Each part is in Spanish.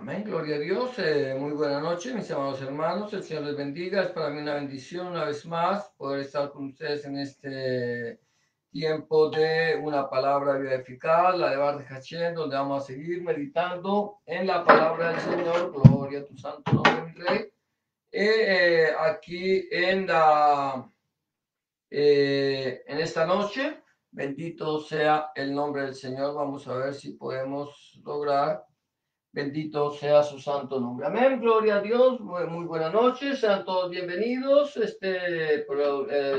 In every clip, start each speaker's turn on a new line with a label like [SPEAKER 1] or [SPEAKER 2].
[SPEAKER 1] Amén, gloria a Dios. Muy buena noche, mis amados hermanos. El Señor les bendiga. Es para mí una bendición una vez más poder estar con ustedes en este tiempo de una palabra vida eficaz, la de Bar de Hachén, donde vamos a seguir meditando en la palabra del Señor. Gloria a tu santo nombre, mi Rey. Aquí en esta noche, bendito sea el nombre del Señor. Vamos a ver si podemos lograr. Bendito sea su santo nombre. Amén. Gloria a Dios. Muy buenas noches. Sean todos bienvenidos. El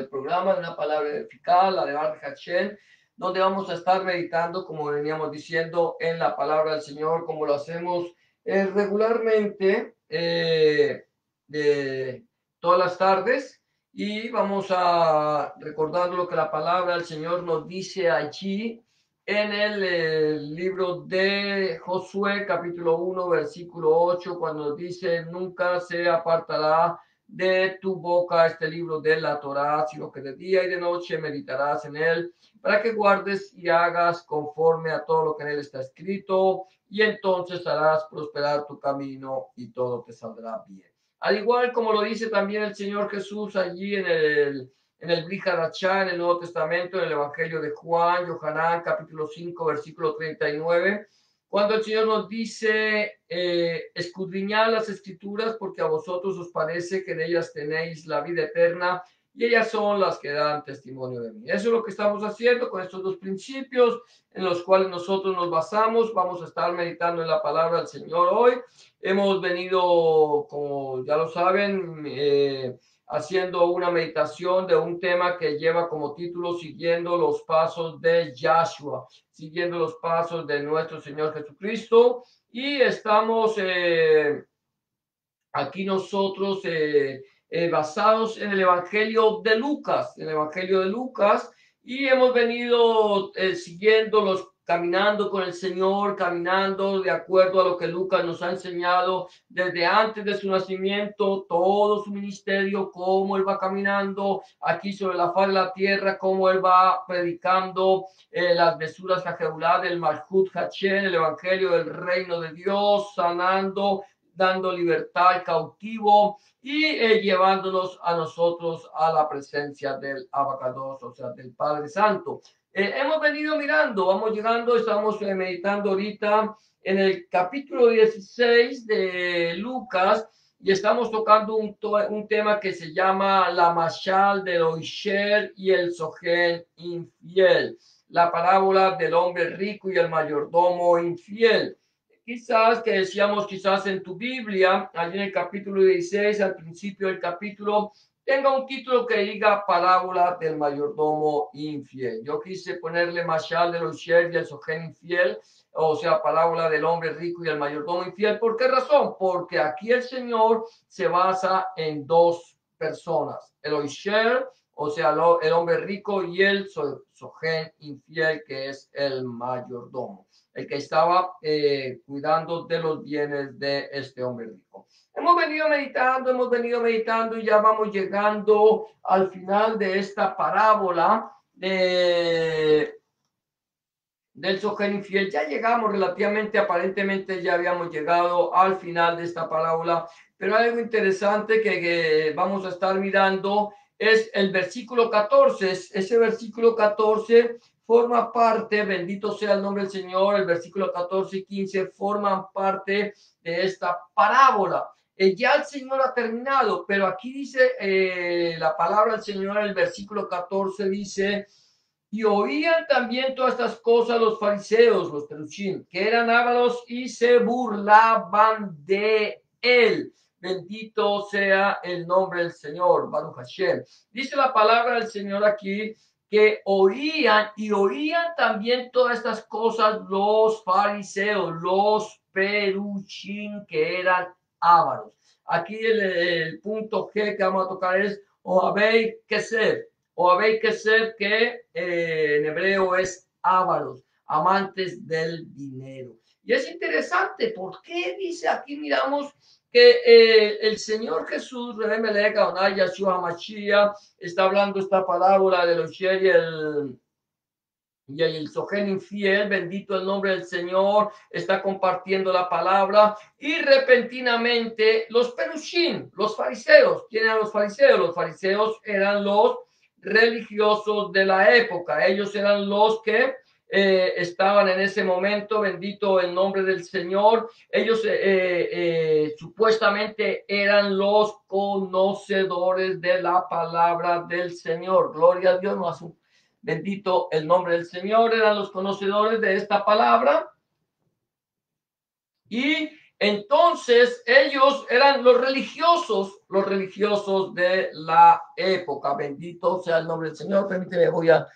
[SPEAKER 1] programa de una palabra eficaz, la de Bar Hachén, donde vamos a estar meditando, como veníamos diciendo, en la palabra del Señor, como lo hacemos regularmente de todas las tardes. Y vamos a recordar lo que la palabra del Señor nos dice allí en el libro de Josué, capítulo 1, versículo 8, cuando dice: nunca se apartará de tu boca este libro de la Torá, sino que de día y de noche meditarás en él, para que guardes y hagas conforme a todo lo que en él está escrito, y entonces harás prosperar tu camino y todo te saldrá bien. Al igual como lo dice también el Señor Jesús allí en el Briharachá, en el Nuevo Testamento, en el Evangelio de Juan, Yohanan, capítulo 5, versículo 39, cuando el Señor nos dice: escudriñad las Escrituras, porque a vosotros os parece que en ellas tenéis la vida eterna, y ellas son las que dan testimonio de mí. Eso es lo que estamos haciendo con estos dos principios en los cuales nosotros nos basamos. Vamos a estar meditando en la palabra del Señor hoy. Hemos venido, como ya lo saben, haciendo una meditación de un tema que lleva como título: siguiendo los pasos de Yahshua, siguiendo los pasos de nuestro Señor Jesucristo. Y estamos aquí nosotros basados en el Evangelio de Lucas, y hemos venido siguiendo caminando con el Señor, caminando de acuerdo a lo que Lucas nos ha enseñado desde antes de su nacimiento, todo su ministerio, cómo él va caminando aquí sobre la faz de la tierra, cómo él va predicando las mesuras Jajeulah del Malhut Hachén, el Evangelio del Reino de Dios, sanando, dando libertad al cautivo y llevándonos a nosotros a la presencia del Abacados, o sea, del Padre Santo. Hemos venido mirando, vamos llegando, estamos meditando ahorita en el capítulo 16 de Lucas, y estamos tocando un tema que se llama la Mashal del Oisher y el Sogén infiel, la parábola del hombre rico y el mayordomo infiel. Quizás que decíamos, quizás en tu Biblia, allí en el capítulo 16, al principio del capítulo, tenga un título que diga parábola del mayordomo infiel. Yo quise ponerle Mashal de los Sher y el Sogén infiel, o sea, parábola del hombre rico y el mayordomo infiel. ¿Por qué razón? Porque aquí el Señor se basa en dos personas: el Oisher, o sea, el hombre rico, y el Sogén infiel, que es el mayordomo, el que estaba cuidando de los bienes de este hombre rico. Hemos venido meditando, y ya vamos llegando al final de esta parábola del Sogén infiel. Ya llegamos relativamente, aparentemente ya habíamos llegado al final de esta parábola, pero hay algo interesante que vamos a estar mirando, es el versículo 14. Ese versículo 14 forma parte, bendito sea el nombre del Señor, el versículo 14 y 15 forman parte de esta parábola. Ya el Señor ha terminado, pero aquí dice la palabra del Señor, el versículo 14 dice: y oían también todas estas cosas los fariseos, los peruchín, que eran ávaros, y se burlaban de él. Bendito sea el nombre del Señor, Baruch Hashem. Dice la palabra del Señor aquí que oían, y oían también todas estas cosas los fariseos, los peruchín, que eran ávaros. Aquí el punto G que vamos a tocar es Ohabei Kesef, o habéis que ser que en hebreo es ávaros, amantes del dinero. Y es interesante, porque dice aquí, miramos que el Señor Jesús, Rebemelech, Adonai, Yahshua Hamashiach, está hablando esta parábola de los y Y el sogén infiel, bendito el nombre del Señor, está compartiendo la palabra y repentinamente los perushim, los fariseos, ¿quién eran los fariseos? Los fariseos eran los religiosos de la época, ellos eran los que estaban en ese momento, bendito el nombre del Señor, ellos supuestamente eran los conocedores de la palabra del Señor, gloria a Dios, no hace un bendito el nombre del Señor, eran los conocedores de esta palabra. Y entonces ellos eran los religiosos de la época. Bendito sea el nombre del Señor. Permíteme, voy a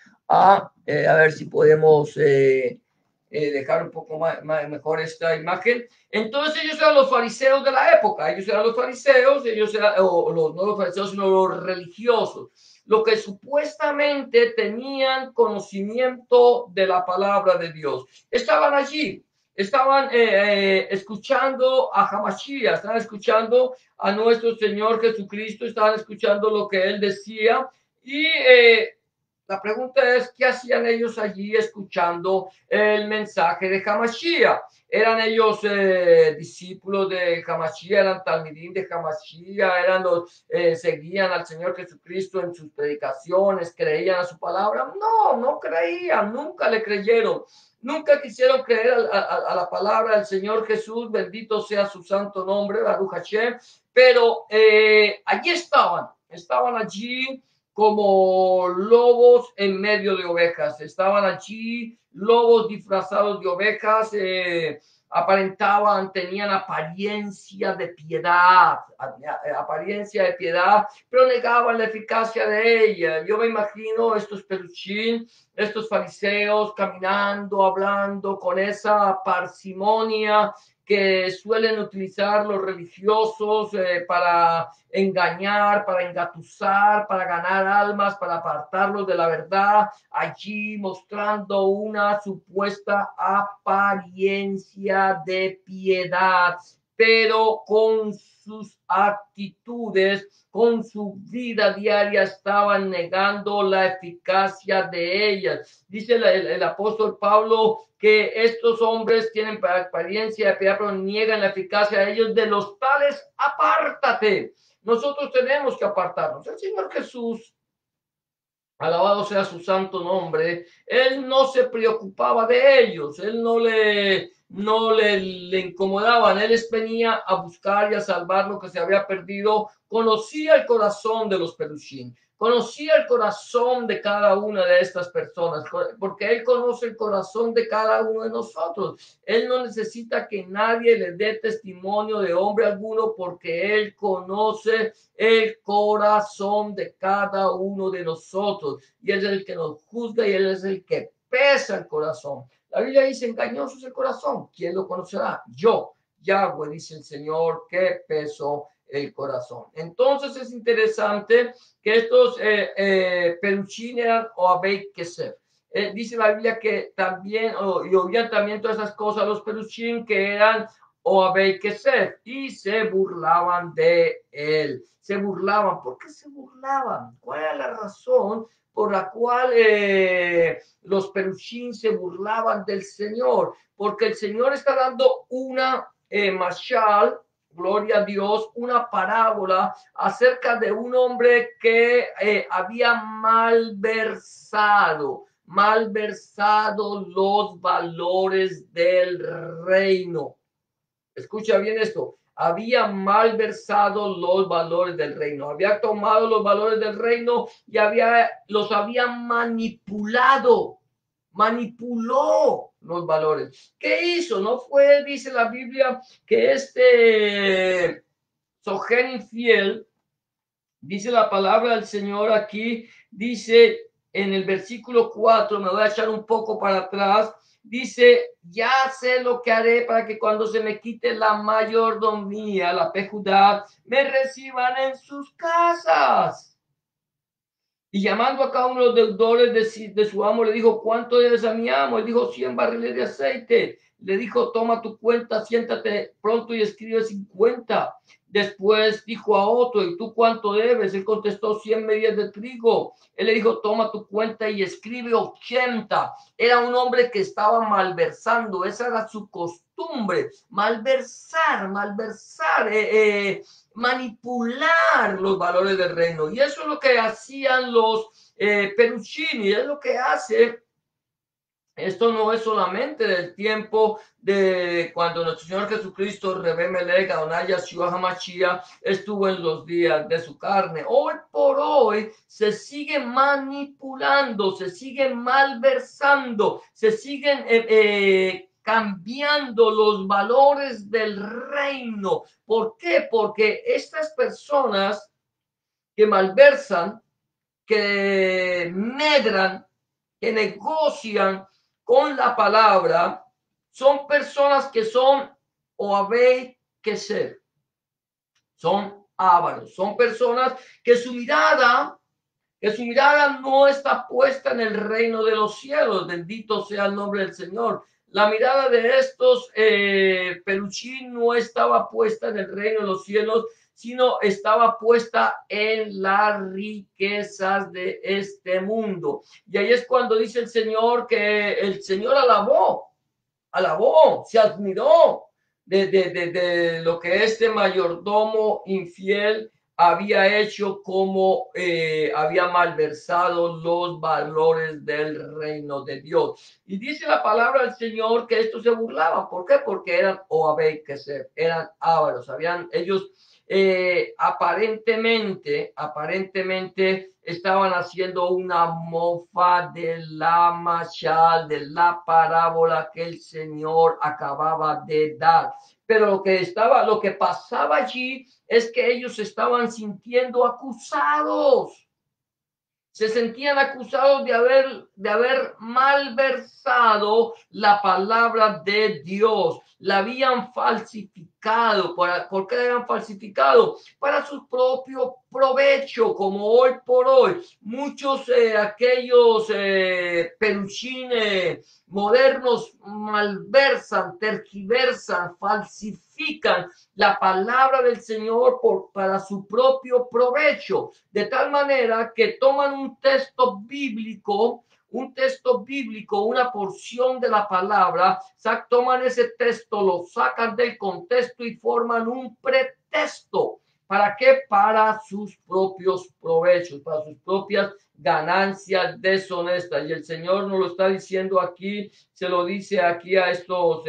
[SPEAKER 1] ver si podemos dejar un poco mejor esta imagen. Entonces ellos eran los fariseos de la época. Ellos eran los fariseos, ellos eran, no los fariseos, sino los religiosos. Lo que supuestamente tenían conocimiento de la palabra de Dios. Estaban allí, estaban escuchando a Hamashiach, estaban escuchando a nuestro Señor Jesucristo, estaban escuchando lo que Él decía y la pregunta es, ¿qué hacían ellos allí escuchando el mensaje de Hamashiach? ¿Eran ellos discípulos de Hamashiach? ¿Eran talmidín de Hamashiach? ¿Seguían al Señor Jesucristo en sus predicaciones? ¿Creían a su palabra? No, no creían, nunca le creyeron. Nunca quisieron creer a la palabra del Señor Jesús, bendito sea su santo nombre, Baruch Hashem, pero allí estaban allí como lobos en medio de ovejas, estaban allí lobos disfrazados de ovejas, tenían apariencia de piedad, pero negaban la eficacia de ella. Yo me imagino estos peruchín, estos fariseos caminando, hablando con esa parsimonia que suelen utilizar los religiosos para engañar, para engatusar, para ganar almas, para apartarlos de la verdad, allí mostrando una supuesta apariencia de piedad, pero con sus actitudes, con su vida diaria estaban negando la eficacia de ellas. Dice el apóstol Pablo que estos hombres tienen apariencia de piedad, pero niegan la eficacia de ellos. De los tales, apártate. Nosotros tenemos que apartarnos. El Señor Jesús, alabado sea su santo nombre, él no se preocupaba de ellos, él no le incomodaban, él les venía a buscar y a salvar lo que se había perdido, conocía el corazón de los perushim, conocía el corazón de cada una de estas personas, porque él conoce el corazón de cada uno de nosotros, él no necesita que nadie le dé testimonio de hombre alguno, porque él conoce el corazón de cada uno de nosotros y él es el que nos juzga y él es el que pesa el corazón. La Biblia dice, engañoso es el corazón, ¿quién lo conocerá? Yo, Yahweh, dice el Señor, que peso el corazón. Entonces es interesante que estos peruchín eran Oabei Kesef. Dice la Biblia que también, y oían también todas esas cosas los peruchín que eran Oabei Kesef y se burlaban de él. Se burlaban. ¿Por qué se burlaban? ¿Cuál era la razón por la cual los perushim se burlaban del Señor? Porque el Señor está dando una mashal, gloria a Dios, una parábola acerca de un hombre que había malversado los valores del reino. Escucha bien esto, había malversado los valores del reino, había tomado los valores del reino y los había manipulado, manipuló los valores. ¿Qué hizo? No fue, dice la Biblia, que este sogén infiel, dice la palabra del Señor aquí, dice en el versículo 4, me voy a echar un poco para atrás, dice, ya sé lo que haré para que cuando se me quite la mayordomía, la pejudad, me reciban en sus casas. Y llamando a cada uno de los deudores de su amo, le dijo, ¿cuánto debes a mi amo? Él dijo, 100 barriles de aceite. Le dijo, toma tu cuenta, siéntate pronto y escribe 50. Después dijo a otro, ¿y tú cuánto debes? Él contestó 100 medidas de trigo. Él le dijo, toma tu cuenta y escribe 80. Era un hombre que estaba malversando, esa era su costumbre, malversar, manipular los valores del reino. Y eso es lo que hacían los Peruccini, es lo que hace. Esto no es solamente del tiempo de cuando nuestro Señor Jesucristo, Rebbe Melech, Adonai Yahshua HaMashiach, estuvo en los días de su carne. Hoy por hoy se sigue manipulando, se sigue malversando, se siguen cambiando los valores del reino. ¿Por qué? Porque estas personas que malversan, que medran, que negocian con la palabra, son personas que son o habéis que ser, son ávaros, son personas que su mirada no está puesta en el reino de los cielos, bendito sea el nombre del Señor. La mirada de estos Peruchín no estaba puesta en el reino de los cielos, sino estaba puesta en las riquezas de este mundo. Y ahí es cuando dice el Señor que el Señor alabó, se admiró de lo que este mayordomo infiel había hecho, como había malversado los valores del reino de Dios. Y dice la palabra del Señor que esto se burlaba. ¿Por qué? Porque eran eran ávaros, ellos aparentemente estaban haciendo una mofa de la mashal, de la parábola que el Señor acababa de dar. Pero lo que pasaba allí es que ellos estaban sintiendo acusados, se sentían acusados de haber malversado la palabra de Dios, la habían falsificado. ¿Por qué la habían falsificado? Para su propio provecho, como hoy por hoy. Muchos aquellos peluchines modernos malversan, tergiversan, falsifican la palabra del Señor para su propio provecho, de tal manera que toman un texto bíblico, una porción de la palabra, toman ese texto, lo sacan del contexto y forman un pretexto. ¿Para qué? Para sus propios provechos, para sus propias ganancias deshonestas. Y el Señor nos lo está diciendo aquí, se lo dice aquí a estos,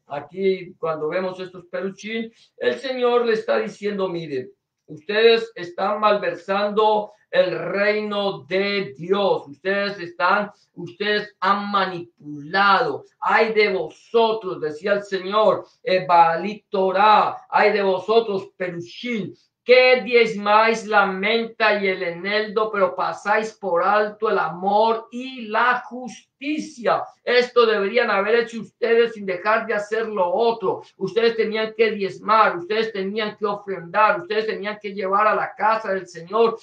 [SPEAKER 1] aquí cuando vemos estos peluchín, el Señor le está diciendo, mire, ustedes están malversando el reino de Dios. Ustedes han manipulado. Ay de vosotros, decía el Señor, Baalit Torah, ay de vosotros, Perushim, que diezmáis la menta y el eneldo, pero pasáis por alto el amor y la justicia. Esto deberían haber hecho ustedes sin dejar de hacer lo otro. Ustedes tenían que diezmar, ustedes tenían que ofrendar, ustedes tenían que llevar a la casa del Señor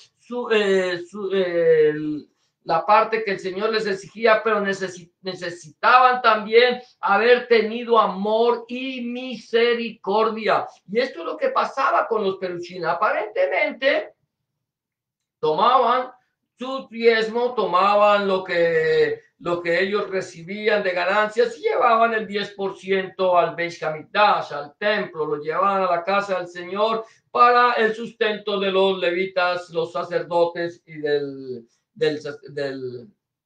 [SPEAKER 1] la parte que el Señor les exigía, pero necesitaban también haber tenido amor y misericordia. Y esto es lo que pasaba con los peluchines. Aparentemente tomaban su diezmo, tomaban lo que ellos recibían de ganancias y llevaban el 10% al Beis Hamikdash, al templo, lo llevaban a la casa del Señor para el sustento de los levitas, los sacerdotes y del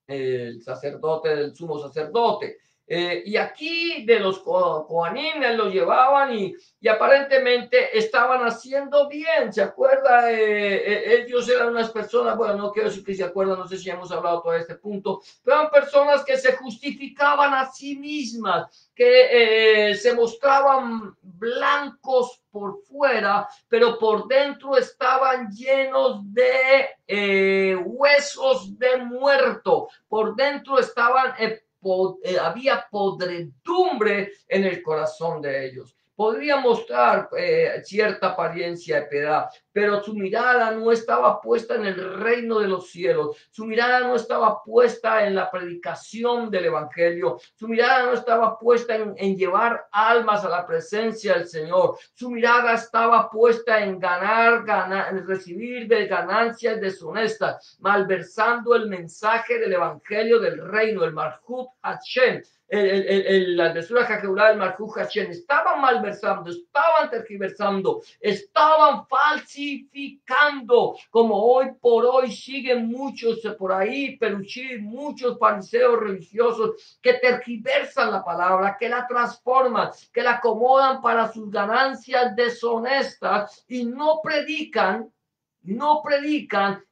[SPEAKER 1] el sacerdote, del sumo sacerdote. Y aquí de los Kohanim lo llevaban y aparentemente estaban haciendo bien. ¿Se acuerda? Ellos eran unas personas, bueno, no quiero decir que se acuerdan, no sé si hemos hablado todo este punto, pero eran personas que se justificaban a sí mismas, que se mostraban blancos por fuera, pero por dentro estaban llenos de huesos de muerto, por dentro estaban había podredumbre en el corazón de ellos. Podría mostrar cierta apariencia de piedad, pero su mirada no estaba puesta en el reino de los cielos, su mirada no estaba puesta en la predicación del evangelio, su mirada no estaba puesta en llevar almas a la presencia del Señor, su mirada estaba puesta en en recibir de ganancias deshonestas, malversando el mensaje del evangelio del reino, el Malhut Hashem, la mesura Jajeulah del Malhut Hashem. Estaban malversando, estaban tergiversando, estaban falsificando, como hoy por hoy siguen muchos por ahí, peruchí, muchos fariseos religiosos que tergiversan la palabra, que la transforman, que la acomodan para sus ganancias deshonestas y no predican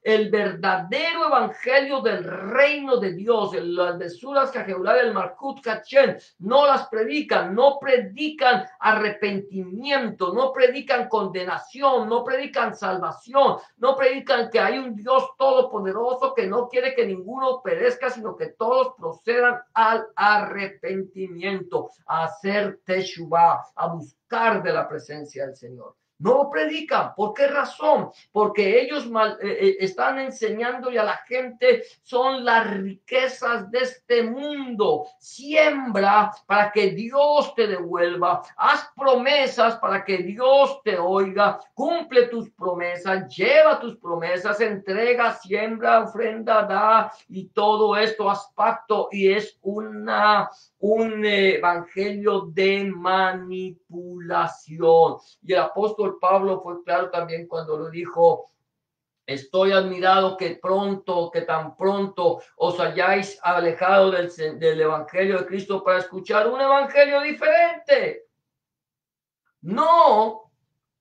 [SPEAKER 1] el verdadero evangelio del reino de Dios, las besuras Jajeulah del Malhut Hashem, no las predican, no predican arrepentimiento, no predican condenación, no predican salvación, no predican que hay un Dios todopoderoso que no quiere que ninguno perezca, sino que todos procedan al arrepentimiento, a hacer teshuvah, a buscar de la presencia del Señor. No lo predican. ¿Por qué razón? Porque ellos están enseñándole a la gente son las riquezas de este mundo. Siembra para que Dios te devuelva. Haz promesas para que Dios te oiga. Cumple tus promesas, lleva tus promesas, entrega, siembra, ofrenda, da y todo esto, haz pacto, y es un evangelio de manipulación. Y el apóstol Pablo fue claro también cuando lo dijo: estoy admirado que tan pronto os hayáis alejado del evangelio de Cristo para escuchar un evangelio diferente. No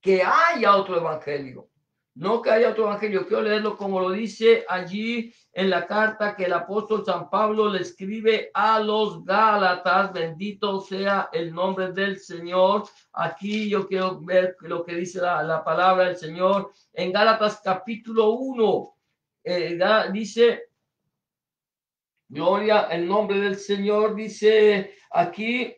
[SPEAKER 1] que haya otro evangelio. No que haya otro evangelio. Quiero leerlo como lo dice allí en la carta que el apóstol San Pablo le escribe a los Gálatas. Bendito sea el nombre del Señor. Aquí yo quiero ver lo que dice la palabra del Señor en Gálatas capítulo 1. Dice, gloria al nombre del Señor, dice aquí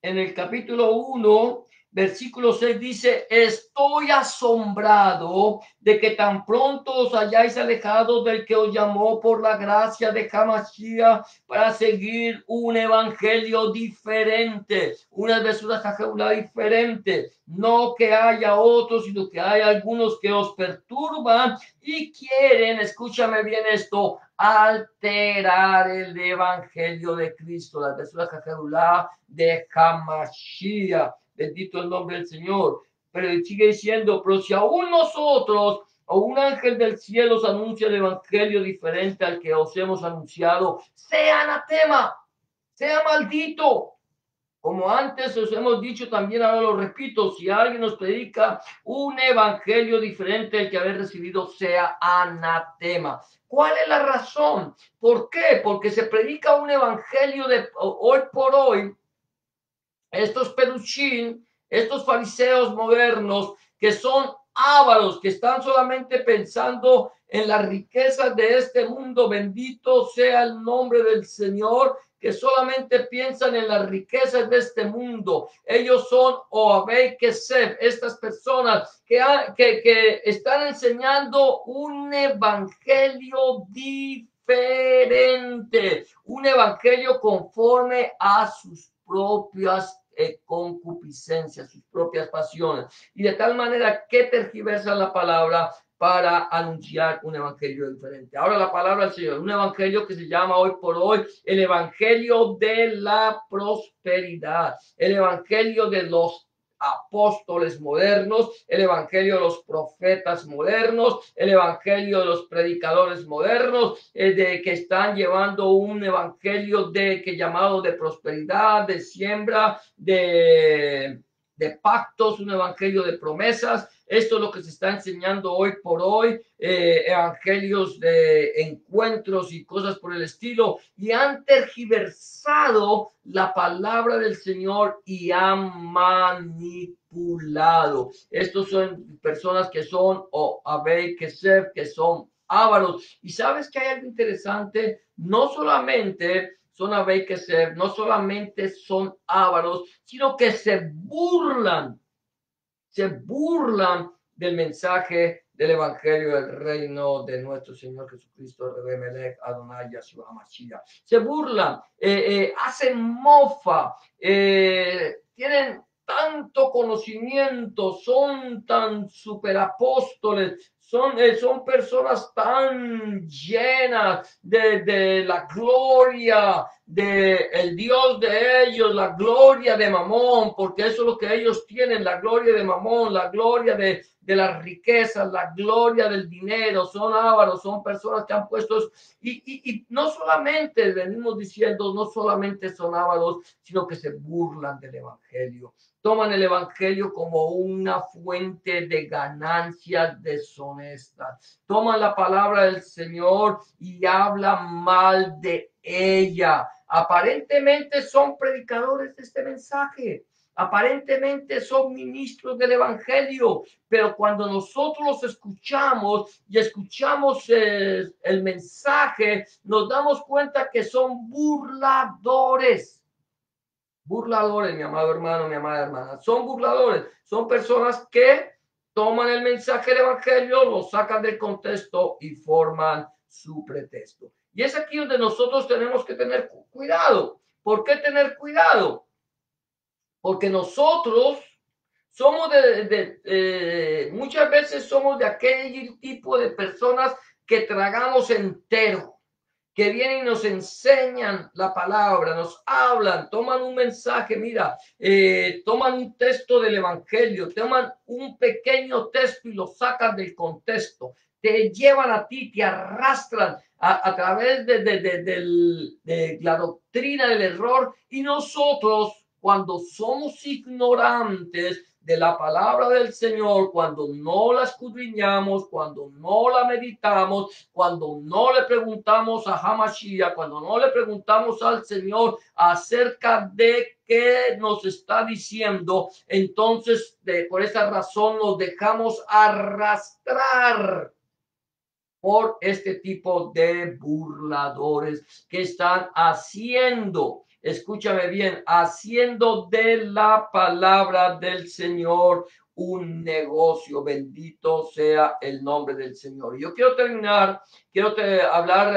[SPEAKER 1] en el capítulo 1, versículo 6, dice: estoy asombrado de que tan pronto os hayáis alejado del que os llamó por la gracia de Hamashiach para seguir un evangelio diferente, una mesura Jajeulah diferente. No que haya otros, sino que hay algunos que os perturban y quieren, escúchame bien esto, alterar el evangelio de Cristo, la mesura Jajeulah de Hamashiach. Bendito el nombre del Señor. Pero sigue diciendo: pero si aún nosotros o un ángel del cielo os anuncia el evangelio diferente al que os hemos anunciado, sea anatema, sea maldito. Como antes os hemos dicho, también ahora lo repito: si alguien nos predica un evangelio diferente al que habéis recibido, sea anatema. ¿Cuál es la razón? ¿Por qué? Porque se predica un evangelio de hoy por hoy. Estos peruchín, estos fariseos modernos que son ávaros, que están solamente pensando en las riquezas de este mundo, bendito sea el nombre del Señor, que solamente piensan en las riquezas de este mundo. Ellos son Ohavei Kesef, estas personas que están enseñando un evangelio diferente, un evangelio conforme a sus propias concupiscencias, sus propias pasiones, y de tal manera que tergiversan la palabra para anunciar un evangelio diferente. Ahora la palabra del Señor, un evangelio que se llama hoy por hoy el evangelio de la prosperidad, el evangelio de los apóstoles modernos, el evangelio de los profetas modernos, el evangelio de los predicadores modernos, de que están llevando un evangelio que llamado de prosperidad, de siembra, de pactos, un evangelio de promesas. Esto es lo que se está enseñando hoy por hoy, evangelios de encuentros y cosas por el estilo, y han tergiversado la palabra del Señor y han manipulado. Estos son personas que son Ohavei Kesef, que son ávaros. Y sabes que hay algo interesante: no solamente son Ohavei Kesef, no solamente son ávaros, sino que se burlan del mensaje del Evangelio del Reino de nuestro Señor Jesucristo, Rebemelech, Adonai, Yahshua HaMashiach. Se burlan, hacen mofa, tienen tanto conocimiento, son tan superapóstoles, son personas tan llenas de la gloria de el Dios de ellos, la gloria de Mamón, porque eso es lo que ellos tienen, la gloria de Mamón, la gloria de las riquezas, la gloria del dinero, son ávaros, son personas que han puesto, y no solamente, venimos diciendo, no solamente son ávaros, sino que se burlan del Evangelio. Toman el Evangelio como una fuente de ganancias deshonestas. Toman la palabra del Señor y hablan mal de ella. Aparentemente son predicadores de este mensaje. Aparentemente son ministros del Evangelio, pero cuando nosotros los escuchamos y escuchamos el mensaje, nos damos cuenta que son burladores. Burladores, mi amado hermano, mi amada hermana, son burladores, son personas que toman el mensaje del Evangelio, lo sacan del contexto y forman su pretexto. Y es aquí donde nosotros tenemos que tener cuidado. ¿Por qué tener cuidado? Porque nosotros somos muchas veces somos de aquel tipo de personas que tragamos entero, que vienen y nos enseñan la palabra, nos hablan, toman un mensaje, mira, toman un texto del Evangelio, toman un pequeño texto y lo sacan del contexto, te llevan a ti, te arrastran a través de la doctrina del error, y nosotros, cuando somos ignorantes de la palabra del Señor, cuando no la escudriñamos, cuando no la meditamos, cuando no le preguntamos a Hamashiach, cuando no le preguntamos al Señor acerca de qué nos está diciendo, entonces por esa razón nos dejamos arrastrar por este tipo de burladores que están haciendo, escúchame bien, haciendo de la palabra del Señor un negocio. Bendito sea el nombre del Señor. Yo quiero terminar, hablar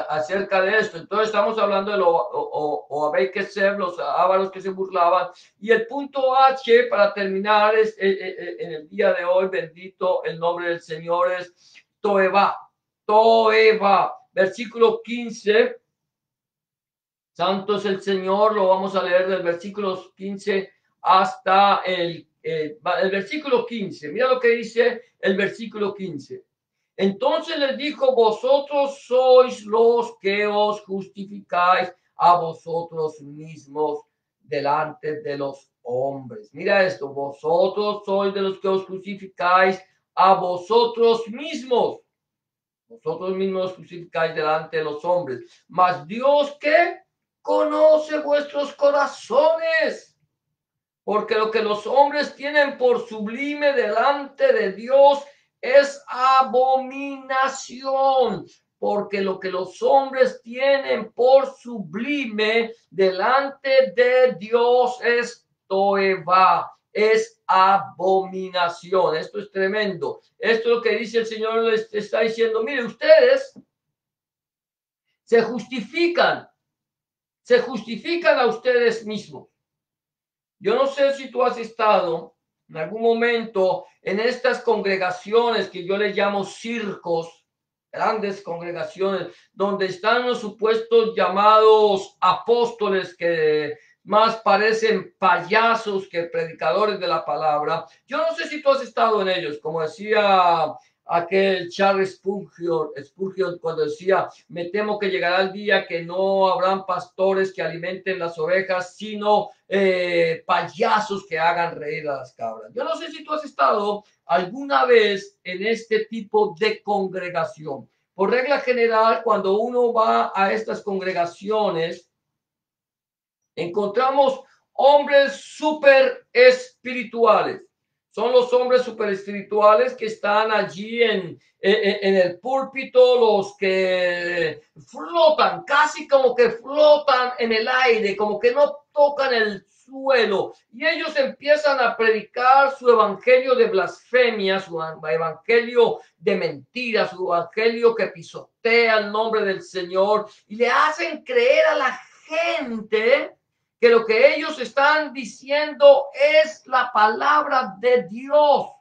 [SPEAKER 1] acerca de esto. Entonces estamos hablando de los ávaros que se burlaban. Y el punto H para terminar es en el día de hoy, bendito el nombre del Señor, es Toeva, Toeva, versículo 15. Santo es el Señor, lo vamos a leer del versículo 15 hasta el versículo 15. Mira lo que dice el versículo 15. Entonces les dijo, vosotros sois los que os justificáis a vosotros mismos delante de los hombres. Mira esto, vosotros sois de los que os justificáis a vosotros mismos. Vosotros mismos crucificáis delante de los hombres, mas Dios que conoce vuestros corazones, porque lo que los hombres tienen por sublime delante de Dios es abominación, porque lo que los hombres tienen por sublime delante de Dios es toeva, es abominación. Esto es tremendo. Esto es lo que dice el Señor, les está diciendo, mire, ustedes se justifican a ustedes mismos. Yo no sé si tú has estado en algún momento en estas congregaciones que yo les llamo circos, grandes congregaciones, donde están los supuestos llamados apóstoles que más parecen payasos que predicadores de la palabra. Yo no sé si tú has estado en ellos, como decía aquel Charles Spurgeon cuando decía, me temo que llegará el día que no habrán pastores que alimenten las ovejas, sino payasos que hagan reír a las cabras. Yo no sé si tú has estado alguna vez en este tipo de congregación. Por regla general, cuando uno va a estas congregaciones, encontramos hombres súper espirituales. Son los hombres super espirituales que están allí en el púlpito, los que flotan, casi como que flotan en el aire, como que no tocan el suelo y ellos empiezan a predicar su evangelio de blasfemia, su evangelio de mentiras, su evangelio que pisotea el nombre del Señor y le hacen creer a la gente que lo que ellos están diciendo es la palabra de Dios.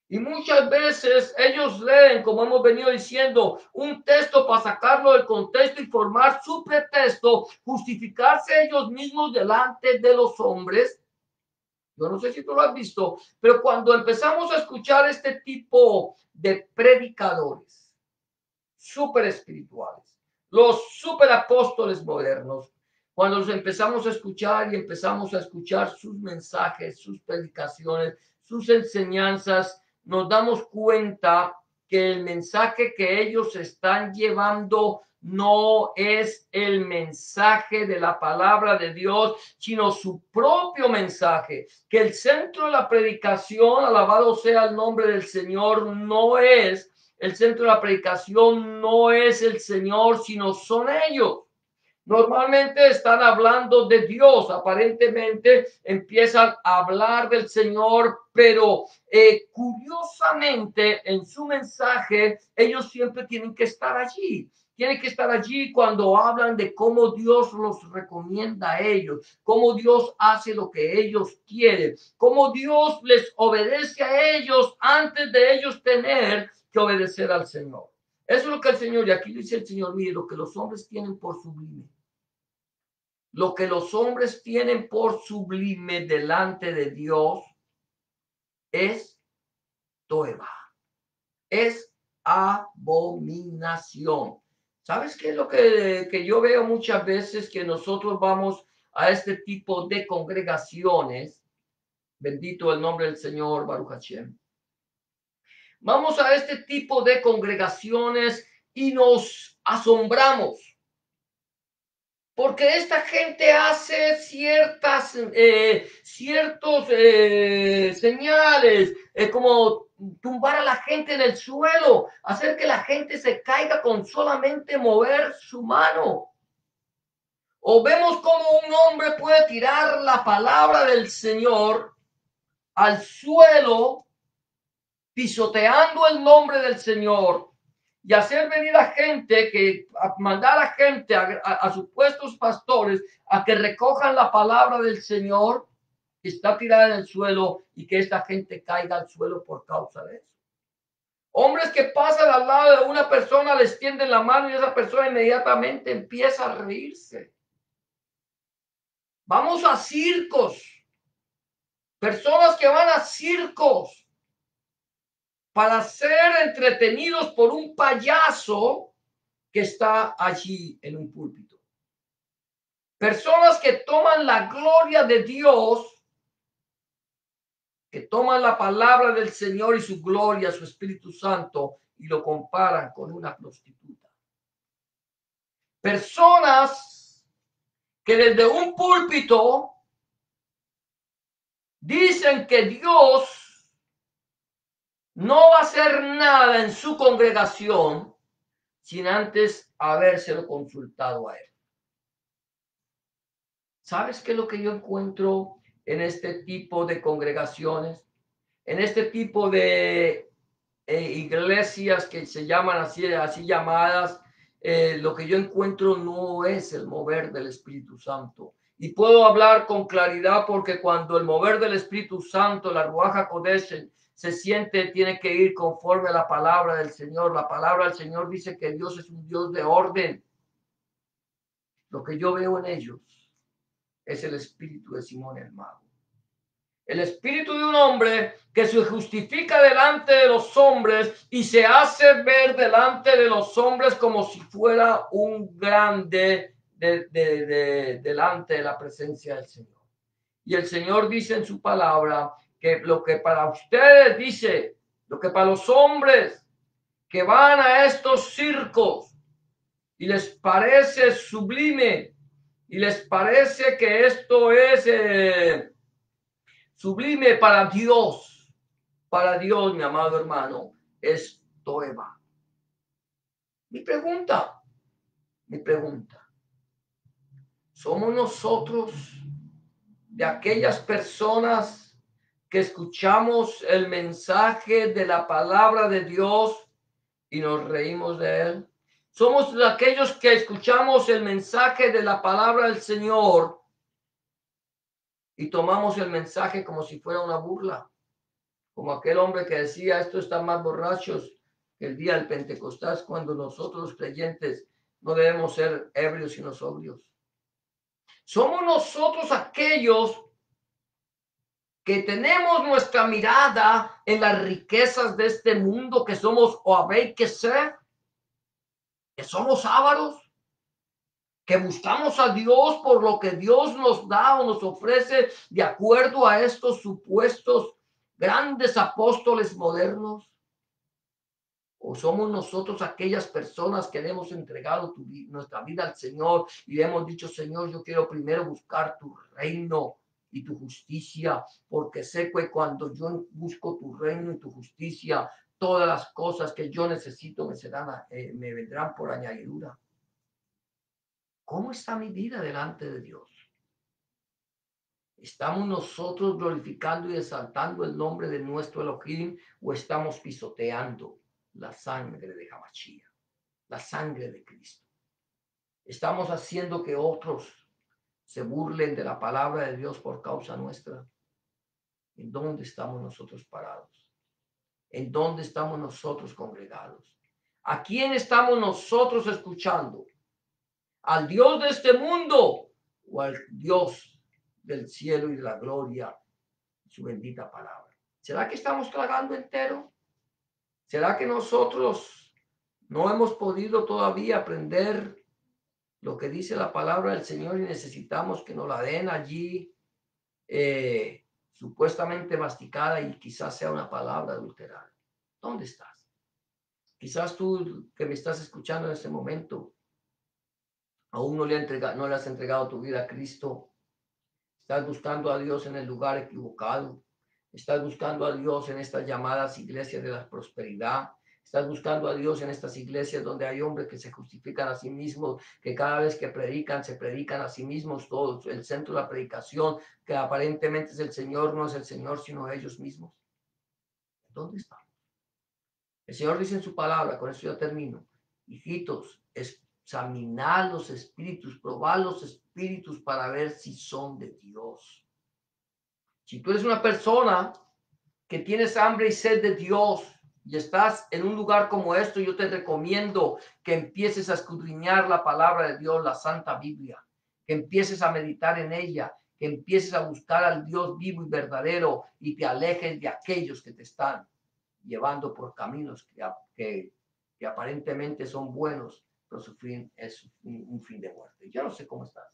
[SPEAKER 1] Y muchas veces ellos leen, como hemos venido diciendo, un texto para sacarlo del contexto y formar su pretexto, justificarse ellos mismos delante de los hombres. Yo no sé si tú lo has visto, pero cuando empezamos a escuchar este tipo de predicadores súper espirituales, los súper apóstoles modernos, cuando los empezamos a escuchar y empezamos a escuchar sus mensajes, sus predicaciones, sus enseñanzas, nos damos cuenta que el mensaje que ellos están llevando no es el mensaje de la palabra de Dios, sino su propio mensaje, que el centro de la predicación, alabado sea el nombre del Señor, no es el centro de la predicación, no es el Señor, sino son ellos. Normalmente están hablando de Dios, aparentemente empiezan a hablar del Señor, pero curiosamente en su mensaje ellos siempre tienen que estar allí. Tienen que estar allí cuando hablan de cómo Dios los recomienda a ellos, cómo Dios hace lo que ellos quieren, cómo Dios les obedece a ellos antes de ellos tener que obedecer al Señor. Eso es lo que el Señor, y aquí dice el Señor, mire, lo que los hombres tienen por sublime. Lo que los hombres tienen por sublime delante de Dios es toeba, es abominación. ¿Sabes qué es lo que yo veo muchas veces? Que nosotros vamos a este tipo de congregaciones, bendito el nombre del Señor, Baruch Hashem. Vamos a este tipo de congregaciones y nos asombramos. Porque esta gente hace ciertos señales, como tumbar a la gente en el suelo, hacer que la gente se caiga con solamente mover su mano. O vemos como un hombre puede tirar la palabra del Señor al suelo, pisoteando el nombre del Señor, y hacer venir a gente mandar a gente, a supuestos pastores, a que recojan la palabra del Señor que está tirada en el suelo y que esta gente caiga al suelo por causa de eso. Hombres que pasan al lado de una persona, les tienden la mano y esa persona inmediatamente empieza a reírse. Vamos a circos. Personas que van a circos para ser entretenidos por un payaso que está allí en un púlpito. Personas que toman la gloria de Dios, que toman la palabra del Señor y su gloria, su Espíritu Santo, y lo comparan con una prostituta. Personas que desde un púlpito dicen que Dios no va a hacer nada en su congregación sin antes habérselo consultado a él. ¿Sabes qué es lo que yo encuentro en este tipo de congregaciones? En este tipo de iglesias que se llaman así llamadas, lo que yo encuentro no es el mover del Espíritu Santo. Y puedo hablar con claridad porque cuando el mover del Espíritu Santo, la Ruach HaKodesh, se siente, tiene que ir conforme a la palabra del Señor. La palabra del Señor dice que Dios es un Dios de orden. Lo que yo veo en ellos es el espíritu de Simón el Mago. El espíritu de un hombre que se justifica delante de los hombres y se hace ver delante de los hombres como si fuera un grande delante de la presencia del Señor. Y el Señor dice en su palabra que lo que para ustedes dice, lo que para los hombres que van a estos circos y les parece sublime y les parece que esto es sublime para Dios, mi amado hermano, es toeba. Mi pregunta, ¿somos nosotros de aquellas personas que escuchamos el mensaje de la palabra de Dios y nos reímos de él? Somos de aquellos que escuchamos el mensaje de la palabra del Señor y tomamos el mensaje como si fuera una burla, como aquel hombre que decía, estos están más borrachos que el día del Pentecostés, cuando nosotros los creyentes no debemos ser ebrios sino sobrios. Somos nosotros aquellos que tenemos nuestra mirada en las riquezas de este mundo, que somos o habéis que ser, que somos ávaros, que buscamos a Dios por lo que Dios nos da o nos ofrece de acuerdo a estos supuestos grandes apóstoles modernos. ¿O somos nosotros aquellas personas que le hemos entregado nuestra vida al Señor y le hemos dicho, Señor, yo quiero primero buscar tu reino y tu justicia, porque sé que cuando yo busco tu reino y tu justicia, todas las cosas que yo necesito me vendrán por añadidura? ¿Cómo está mi vida delante de Dios? ¿Estamos nosotros glorificando y exaltando el nombre de nuestro Elohim o estamos pisoteando la sangre de Hamashia, la sangre de Cristo? ¿Estamos haciendo que otros se burlen de la palabra de Dios por causa nuestra? ¿En dónde estamos nosotros parados? ¿En dónde estamos nosotros congregados? ¿A quién estamos nosotros escuchando? ¿Al Dios de este mundo o al Dios del cielo y de la gloria, su bendita palabra? ¿Será que estamos tragando entero? ¿Será que nosotros no hemos podido todavía aprender lo que dice la palabra del Señor y necesitamos que nos la den allí supuestamente masticada y quizás sea una palabra adulterada? ¿Dónde estás? Quizás tú que me estás escuchando en este momento aún no le has entregado tu vida a Cristo. Estás buscando a Dios en el lugar equivocado. Estás buscando a Dios en estas llamadas iglesias de la prosperidad. Estás buscando a Dios en estas iglesias donde hay hombres que se justifican a sí mismos, que cada vez que predican, se predican a sí mismos todos. El centro de la predicación, que aparentemente es el Señor, no es el Señor, sino ellos mismos. ¿Dónde están? El Señor dice en su palabra, con eso ya termino, hijitos, examinad los espíritus, probad los espíritus para ver si son de Dios. Si tú eres una persona que tienes hambre y sed de Dios y estás en un lugar como esto, yo te recomiendo que empieces a escudriñar la palabra de Dios, la Santa Biblia, que empieces a meditar en ella, que empieces a buscar al Dios vivo y verdadero y te alejes de aquellos que te están llevando por caminos que aparentemente son buenos, pero su fin es un fin de muerte. Yo no sé cómo estás.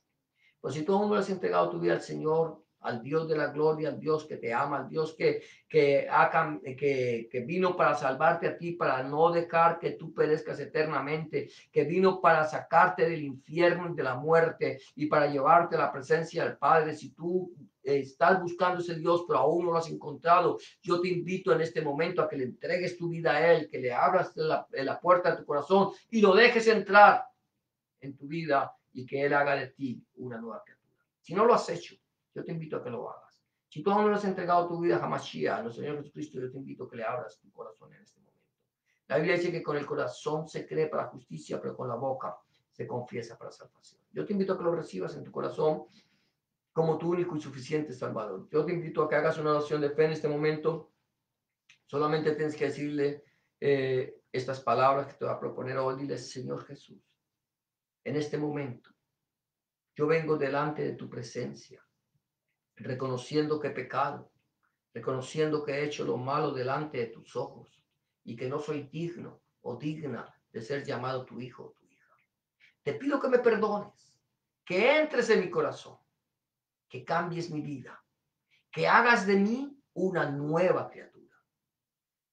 [SPEAKER 1] Pues si tú aún no has entregado tu vida al Señor, al Dios de la gloria, al Dios que te ama, al Dios que vino para salvarte a ti, para no dejar que tú perezcas eternamente, que vino para sacarte del infierno y de la muerte y para llevarte a la presencia del Padre. Si tú estás buscando ese Dios, pero aún no lo has encontrado, yo te invito en este momento a que le entregues tu vida a Él, que le abras la puerta de tu corazón y lo dejes entrar en tu vida y que Él haga de ti una nueva criatura. Si no lo has hecho, yo te invito a que lo hagas. Si tú aún no le has entregado tu vida a Hamashia, a nuestro Señor Jesucristo, yo te invito a que le abras tu corazón en este momento. La Biblia dice que con el corazón se cree para justicia, pero con la boca se confiesa para salvación. Yo te invito a que lo recibas en tu corazón como tu único y suficiente Salvador. Yo te invito a que hagas una oración de fe en este momento. Solamente tienes que decirle estas palabras que te voy a proponer hoy. Dile, Señor Jesús, en este momento yo vengo delante de tu presencia, reconociendo que he pecado, reconociendo que he hecho lo malo delante de tus ojos y que no soy digno o digna de ser llamado tu hijo o tu hija. Te pido que me perdones, que entres en mi corazón, que cambies mi vida, que hagas de mí una nueva criatura.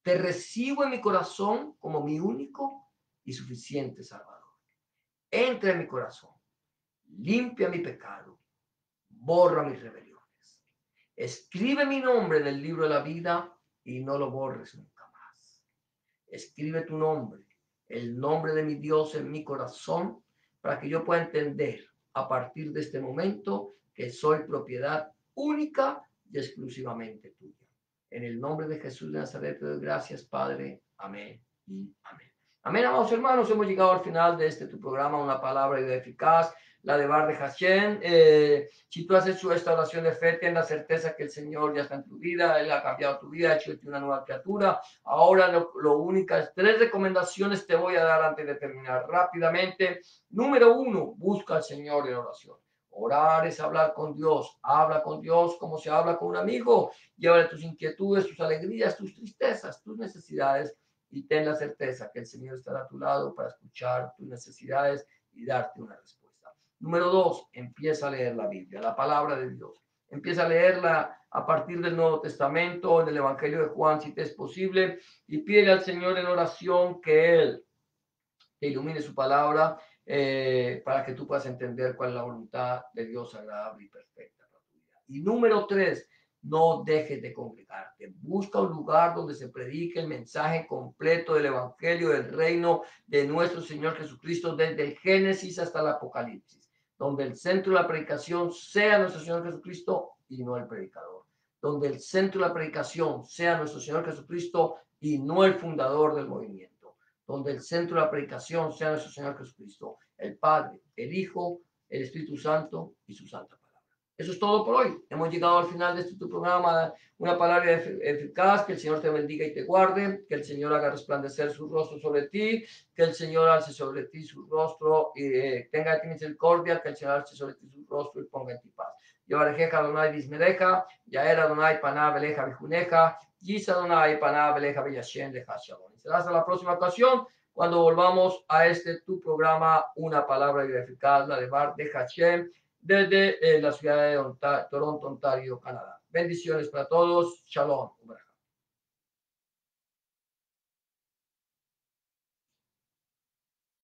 [SPEAKER 1] Te recibo en mi corazón como mi único y suficiente Salvador. Entra en mi corazón, limpia mi pecado, borra mis rebeliones. Escribe mi nombre en el libro de la vida y no lo borres nunca más. Escribe tu nombre, el nombre de mi Dios en mi corazón, para que yo pueda entender a partir de este momento que soy propiedad única y exclusivamente tuya. En el nombre de Jesús de Nazaret te doy gracias, Padre. Amén y amén. Amén, amados hermanos. Hemos llegado al final de este tu programa, una palabra eficaz, la de Bar de Hashem. Si tú has hecho esta oración de fe, ten la certeza que el Señor ya está en tu vida, Él ha cambiado tu vida, ha hecho una nueva criatura. Ahora lo únicas 3 recomendaciones te voy a dar antes de terminar rápidamente. Número 1, busca al Señor en oración. Orar es hablar con Dios. Habla con Dios como se habla con un amigo. Llévale tus inquietudes, tus alegrías, tus tristezas, tus necesidades y ten la certeza que el Señor estará a tu lado para escuchar tus necesidades y darte una respuesta. Número 2, empieza a leer la Biblia, la palabra de Dios. Empieza a leerla a partir del Nuevo Testamento, en el Evangelio de Juan, si te es posible, y pide al Señor en oración que Él te ilumine su palabra para que tú puedas entender cuál es la voluntad de Dios agradable y perfecta para tu vida. Y número 3, no dejes de congregarte. Busca un lugar donde se predique el mensaje completo del Evangelio del reino de nuestro Señor Jesucristo desde el Génesis hasta el Apocalipsis, donde el centro de la predicación sea nuestro Señor Jesucristo y no el predicador, donde el centro de la predicación sea nuestro Señor Jesucristo y no el fundador del movimiento, donde el centro de la predicación sea nuestro Señor Jesucristo, el Padre, el Hijo, el Espíritu Santo y su Santa Palabra. Eso es todo por hoy. Hemos llegado al final de este tu programa, una palabra eficaz. Que el Señor te bendiga y te guarde, que el Señor haga resplandecer su rostro sobre ti, que el Señor alce sobre ti su rostro y tenga de ti misericordia, que el Señor alce sobre ti su rostro y ponga en ti paz. Yevarejeja Adonai Dismereja, Yaer Adonai Paná Beleja Bijuneja, Yis Adonai Paná Beleja Beyashem de Hashalom. Será hasta la próxima ocasión cuando volvamos a este tu programa, una palabra eficaz, la de Bar de Hashem, desde la ciudad de Toronto, Ontario, Canadá. Bendiciones para todos. Shalom.